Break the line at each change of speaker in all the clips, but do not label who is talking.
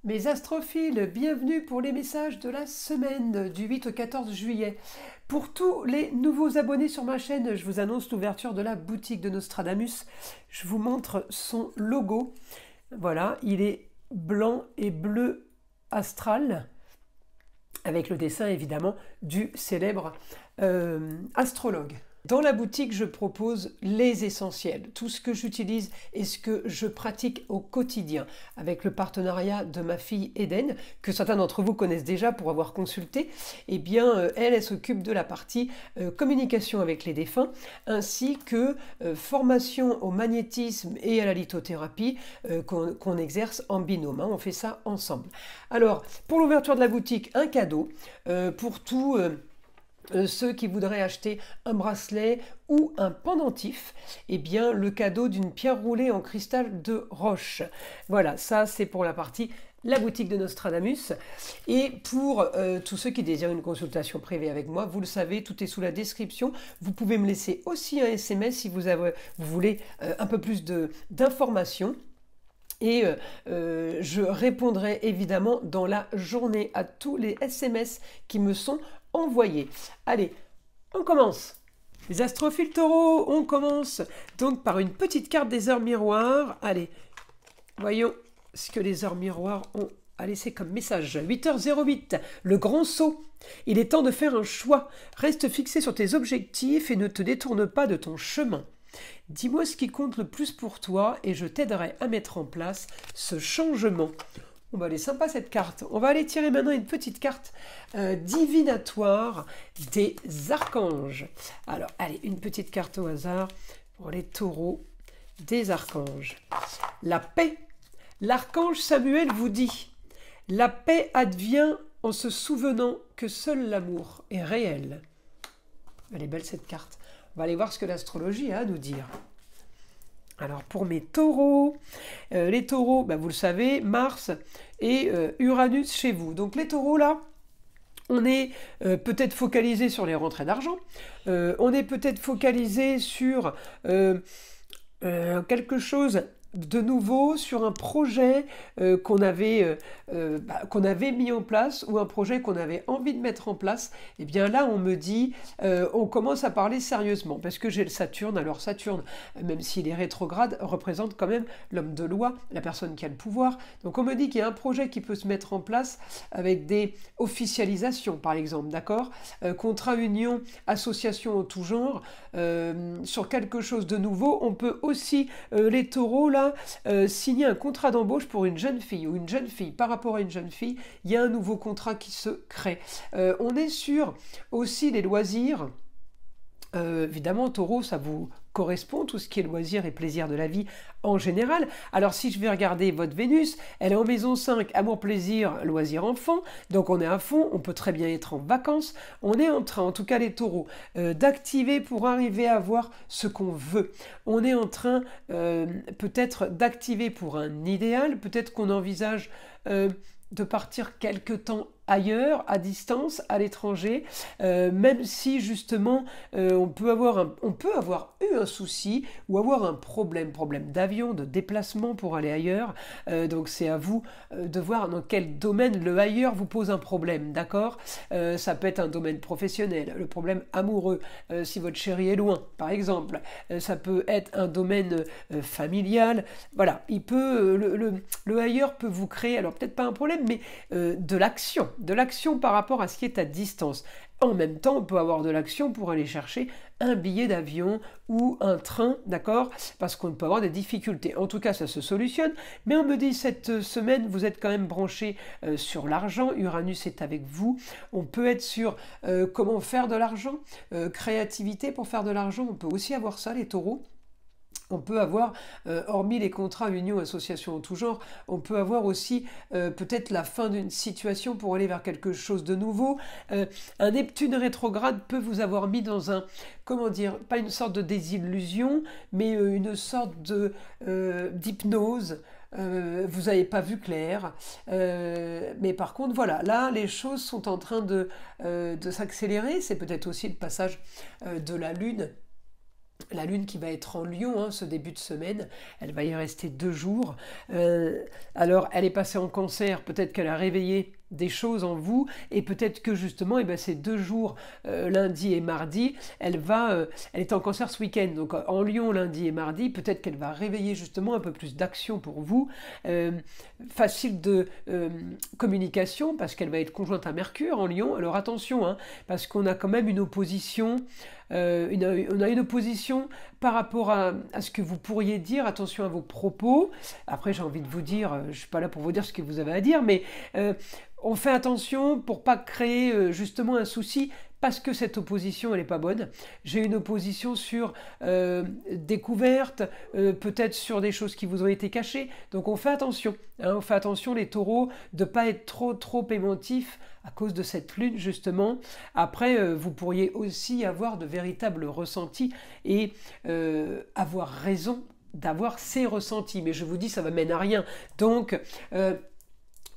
Mes astrophiles, bienvenue pour les messages de la semaine du 8 au 14 juillet. Pour tous les nouveaux abonnés sur ma chaîne, je vous annonce l'ouverture de la boutique de Nostradamus. Je vous montre son logo. Voilà, il est blanc et bleu astral, avec le dessin évidemment du célèbre astrologue. Dans la boutique, je propose les essentiels, tout ce que j'utilise et ce que je pratique au quotidien, avec le partenariat de ma fille Eden, que certains d'entre vous connaissent déjà pour avoir consulté. Eh bien, elle s'occupe de la partie communication avec les défunts, ainsi que formation au magnétisme et à la lithothérapie qu'on exerce en binôme. On fait ça ensemble. Alors, pour l'ouverture de la boutique, un cadeau pour tout... ceux qui voudraient acheter un bracelet ou un pendentif, eh bien le cadeau d'une pierre roulée en cristal de roche. Voilà, ça c'est pour la partie la boutique de Nostradamus. Et pour tous ceux qui désirent une consultation privée avec moi, vous le savez, tout est sous la description. Vous pouvez me laisser aussi un SMS si vous voulez un peu plus d'informations. Et je répondrai évidemment dans la journée à tous les SMS qui me sont envoyés. Allez, on commence. Les astrophiles taureaux, on commence donc par une petite carte des heures miroirs. Allez, voyons ce que les heures miroirs ont à laisser comme message. 8h08, le grand saut. Il est temps de faire un choix. Reste fixé sur tes objectifs et ne te détourne pas de ton chemin. Dis-moi ce qui compte le plus pour toi et je t'aiderai à mettre en place ce changement. Bon, bah, elle est sympa cette carte. On va aller tirer maintenant une petite carte divinatoire des archanges. Alors, allez, une petite carte au hasard pour les taureaux des archanges. La paix. L'archange Samuel vous dit « La paix advient en se souvenant que seul l'amour est réel. » Elle est belle cette carte. On va aller voir ce que l'astrologie a à nous dire. Alors pour mes taureaux, les taureaux, bah vous le savez, Mars et Uranus chez vous. Donc les taureaux là, on est peut-être focalisé sur les rentrées d'argent, on est peut-être focalisé sur quelque chose de nouveau, sur un projet qu'on avait mis en place ou un projet qu'on avait envie de mettre en place. Et bien là, on me dit, on commence à parler sérieusement parce que j'ai le Saturne. Alors Saturne, même s'il est rétrograde, représente quand même l'homme de loi, la personne qui a le pouvoir. Donc on me dit qu'il y a un projet qui peut se mettre en place avec des officialisations, par exemple, d'accord, contrat, union, association en tout genre, sur quelque chose de nouveau. On peut aussi, les taureaux, là, signer un contrat d'embauche pour une jeune fille ou une jeune fille. Par rapport à une jeune fille, il y a un nouveau contrat qui se crée. On est sur aussi les loisirs. Évidemment, taureau, ça vous correspond, tout ce qui est loisirs et plaisir de la vie en général. Alors si je vais regarder votre Vénus, elle est en maison 5, amour, plaisir, loisirs, enfant, donc on est à fond, on peut très bien être en vacances, on est en train, en tout cas les taureaux, d'activer pour arriver à voir ce qu'on veut. On est en train peut-être d'activer pour un idéal, peut-être qu'on envisage de partir quelque temps ailleurs, à distance, à l'étranger, même si justement on peut avoir eu un souci ou avoir un problème d'avion, de déplacement pour aller ailleurs. Donc c'est à vous de voir dans quel domaine le ailleurs vous pose un problème, d'accord. Ça peut être un domaine professionnel, le problème amoureux, si votre chéri est loin, par exemple. Ça peut être un domaine familial. Voilà, il peut le ailleurs peut vous créer, alors peut-être pas un problème, mais de l'action par rapport à ce qui est à distance. En même temps, on peut avoir de l'action pour aller chercher un billet d'avion ou un train, d'accord? Parce qu'on peut avoir des difficultés. En tout cas, ça se solutionne. Mais on me dit, cette semaine, vous êtes quand même branché sur l'argent. Uranus est avec vous. On peut être sur comment faire de l'argent, créativité pour faire de l'argent. On peut aussi avoir ça, les taureaux. On peut avoir, hormis les contrats, unions, associations en tout genre, on peut avoir aussi peut-être la fin d'une situation pour aller vers quelque chose de nouveau. Un Neptune rétrograde peut vous avoir mis dans un, comment dire, pas une sorte de désillusion, mais une sorte d'hypnose. Vous n'avez pas vu clair, mais par contre voilà, là les choses sont en train de s'accélérer. C'est peut-être aussi le passage de la Lune La lune qui va être en Lion, hein, ce début de semaine, elle va y rester 2 jours. Alors, elle est passée en Cancer, peut-être qu'elle a réveillé des choses en vous, et peut-être que justement, ces 2 jours, lundi et mardi, elle est en Cancer ce week-end, donc en Lion lundi et mardi, peut-être qu'elle va réveiller justement un peu plus d'action pour vous, facile de communication, parce qu'elle va être conjointe à Mercure en Lion. Alors attention, hein, parce qu'on a quand même une opposition. On a une opposition par rapport à ce que vous pourriez dire. Attention à vos propos. Après, j'ai envie de vous dire, je ne suis pas là pour vous dire ce que vous avez à dire, mais on fait attention pour pas créer justement un souci, parce que cette opposition, elle n'est pas bonne. J'ai une opposition sur découverte, peut-être sur des choses qui vous ont été cachées. Donc on fait attention, hein, on fait attention les taureaux, de ne pas être trop émotifs à cause de cette lune justement. Après, vous pourriez aussi avoir de véritables ressentis et avoir raison d'avoir ces ressentis. Mais je vous dis, ça ne mène à rien. Donc,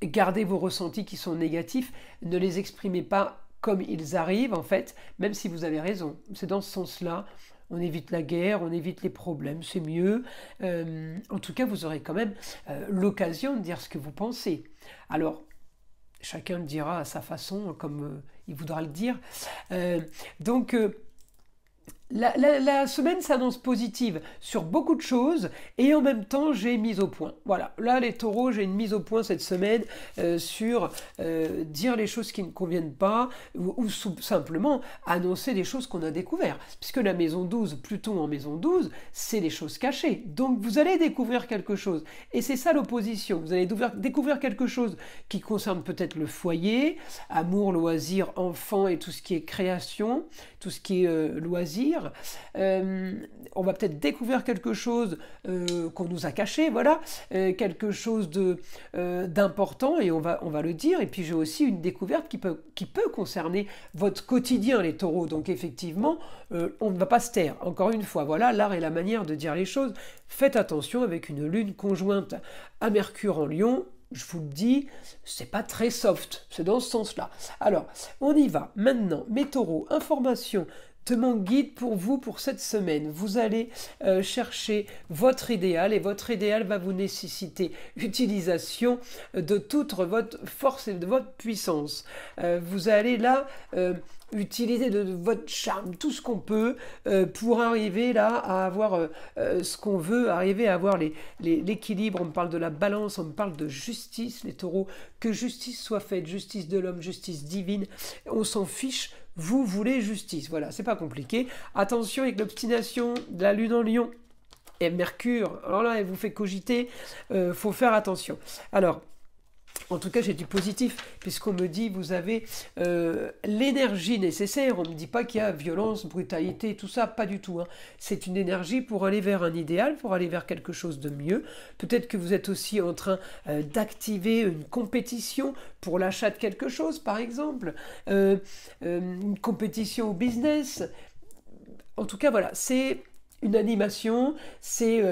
gardez vos ressentis qui sont négatifs, ne les exprimez pas comme ils arrivent en fait, même si vous avez raison. C'est dans ce sens-là. On évite la guerre, on évite les problèmes, c'est mieux. En tout cas, vous aurez quand même l'occasion de dire ce que vous pensez. Alors, chacun le dira à sa façon, comme il voudra le dire. Donc, la semaine s'annonce positive sur beaucoup de choses, et en même temps j'ai mise au point. Voilà, là les taureaux, j'ai une mise au point cette semaine sur dire les choses qui ne conviennent pas, ou simplement annoncer des choses qu'on a découvertes. Puisque la maison 12, Pluton en maison 12, c'est les choses cachées. Donc vous allez découvrir quelque chose. Et c'est ça l'opposition. Vous allez découvrir quelque chose qui concerne peut-être le foyer, amour, loisir, enfant et tout ce qui est création, tout ce qui est loisir. On va peut-être découvrir quelque chose qu'on nous a caché, voilà, quelque chose d'important, et on va le dire. Et puis j'ai aussi une découverte qui peut concerner votre quotidien, les taureaux. Donc effectivement, on ne va pas se taire. Encore une fois, voilà, l'art et la manière de dire les choses. Faites attention avec une lune conjointe à Mercure en Lion. Je vous le dis, c'est pas très soft, c'est dans ce sens-là. Alors, on y va. Maintenant, mes taureaux, information de mon guide pour vous pour cette semaine. Vous allez chercher votre idéal, et votre idéal va vous nécessiter utilisation de toute votre force et de votre puissance. Vous allez là utiliser de votre charme, tout ce qu'on peut pour arriver là à avoir ce qu'on veut, arriver à avoir l'équilibre. On me parle de la balance, on me parle de justice, les taureaux, que justice soit faite, justice de l'homme, justice divine, on s'en fiche. Vous voulez justice, voilà, c'est pas compliqué. Attention avec l'obstination de la lune en Lion et Mercure, alors là, elle vous fait cogiter, faut faire attention. Alors, en tout cas, j'ai du positif, puisqu'on me dit vous avez l'énergie nécessaire. On ne me dit pas qu'il y a violence, brutalité, tout ça, pas du tout. Hein. C'est une énergie pour aller vers un idéal, pour aller vers quelque chose de mieux. Peut-être que vous êtes aussi en train d'activer une compétition pour l'achat de quelque chose, par exemple. Une compétition au business. En tout cas, voilà, c'est une animation, c'est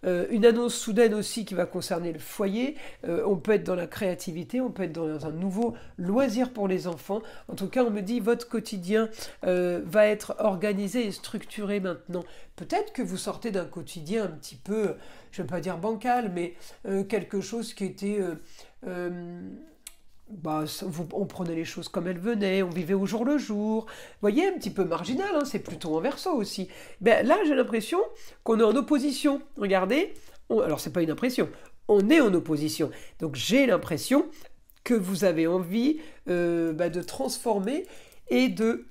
une annonce soudaine aussi qui va concerner le foyer. On peut être dans la créativité, on peut être dans un nouveau loisir pour les enfants. En tout cas, on me dit votre quotidien va être organisé et structuré maintenant. Peut-être que vous sortez d'un quotidien un petit peu, je ne vais pas dire bancal, mais quelque chose qui était... on prenait les choses comme elles venaient, on vivait au jour le jour. Vous voyez, un petit peu marginal, hein, c'est Pluton en Verseau aussi. Là, j'ai l'impression qu'on est en opposition. Regardez, alors c'est pas une impression, on est en opposition. Donc j'ai l'impression que vous avez envie de transformer et de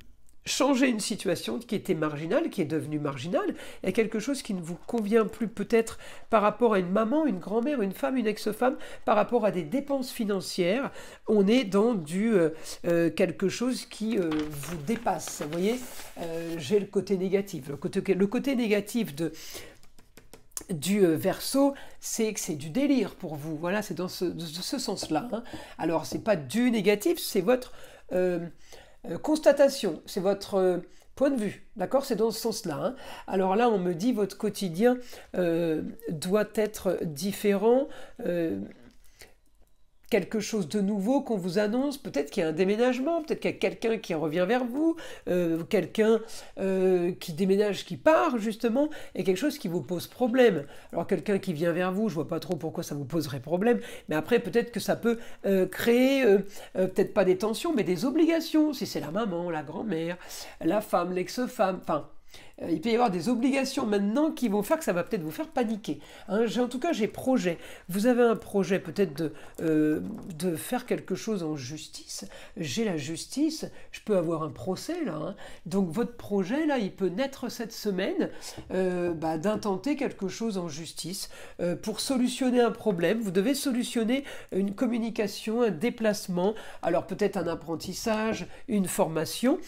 changer une situation qui était marginale, qui est devenue marginale, et quelque chose qui ne vous convient plus peut-être par rapport à une maman, une grand-mère, une femme, une ex-femme, par rapport à des dépenses financières. On est dans quelque chose qui vous dépasse. Vous voyez, j'ai le côté négatif. Le côté négatif du Verseau, c'est que c'est du délire pour vous. Voilà, c'est dans ce sens-là. Hein. Alors, c'est pas du négatif, c'est votre... constatation, c'est votre point de vue, d'accord? C'est dans ce sens-là. Hein. Alors là, on me dit votre quotidien doit être différent. quelque chose de nouveau qu'on vous annonce, peut-être qu'il y a un déménagement, peut-être qu'il y a quelqu'un qui revient vers vous, quelqu'un qui déménage, qui part justement, et quelque chose qui vous pose problème. Alors quelqu'un qui vient vers vous, je vois pas trop pourquoi ça vous poserait problème, mais après peut-être que ça peut créer, peut-être pas des tensions, mais des obligations, si c'est la maman, la grand-mère, la femme, l'ex-femme, enfin... il peut y avoir des obligations maintenant qui vont faire que ça va peut-être vous faire paniquer. Hein, en tout cas, j'ai projet. Vous avez un projet peut-être de faire quelque chose en justice. J'ai la justice, je peux avoir un procès là. Hein. Donc votre projet là, il peut naître cette semaine d'intenter quelque chose en justice pour solutionner un problème. Vous devez solutionner une communication, un déplacement, alors peut-être un apprentissage, une formation.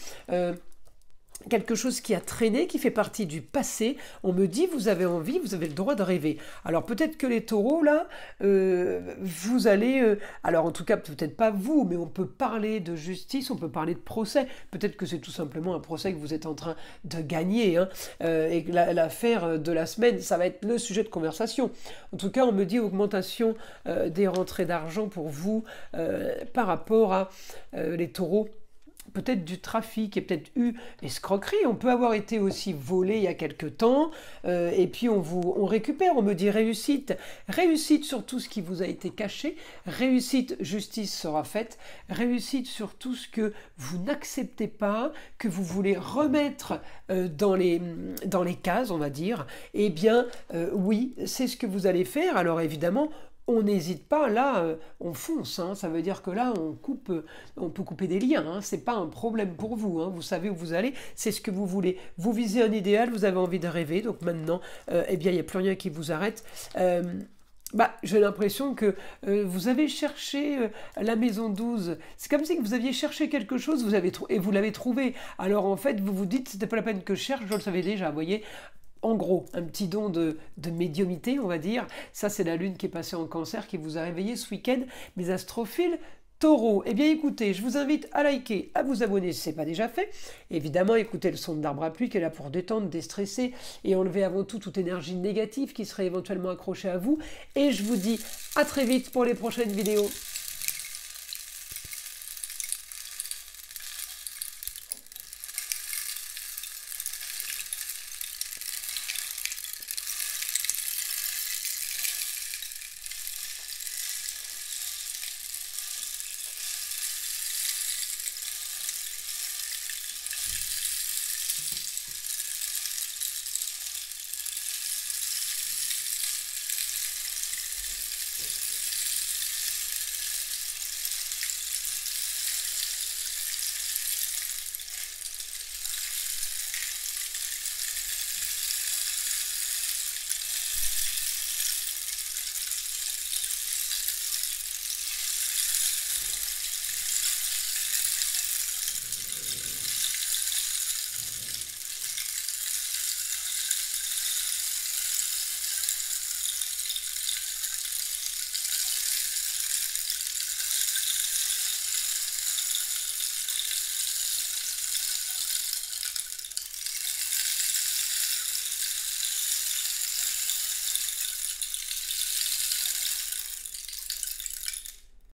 Quelque chose qui a traîné, qui fait partie du passé. On me dit, vous avez envie, vous avez le droit de rêver. Alors peut-être que les taureaux, là, vous allez... alors en tout cas, peut-être pas vous, mais on peut parler de justice, on peut parler de procès. Peut-être que c'est tout simplement un procès que vous êtes en train de gagner. Hein, et que l'affaire de la semaine, ça va être le sujet de conversation. En tout cas, on me dit augmentation des rentrées d'argent pour vous par rapport à les taureaux. Peut-être du trafic, et peut-être eu escroquerie. On peut avoir été aussi volé il y a quelque temps, et puis on récupère, on me dit réussite. Réussite sur tout ce qui vous a été caché, réussite, justice sera faite, réussite sur tout ce que vous n'acceptez pas, que vous voulez remettre dans les cases, on va dire. Eh bien, oui, c'est ce que vous allez faire. Alors évidemment, on n'hésite pas, là, on fonce, hein. Ça veut dire que là, on peut couper des liens, hein. C'est pas un problème pour vous, hein. Vous savez où vous allez, c'est ce que vous voulez. Vous visez un idéal, vous avez envie de rêver, donc maintenant, eh bien, il n'y a plus rien qui vous arrête. J'ai l'impression que vous avez cherché la maison 12. C'est comme si vous aviez cherché quelque chose, et vous l'avez trouvé. Alors en fait, vous vous dites, c'était pas la peine que je cherche, je le savais déjà, vous voyez. En gros, un petit don de médiumnité, on va dire. Ça, c'est la lune qui est passée en cancer, qui vous a réveillé ce week-end. Mes astrophiles taureaux. Eh bien, écoutez, je vous invite à liker, à vous abonner si ce n'est pas déjà fait. Évidemment, écoutez le son d'arbre à pluie qui est là pour détendre, déstresser et enlever avant tout toute énergie négative qui serait éventuellement accrochée à vous. Et je vous dis à très vite pour les prochaines vidéos.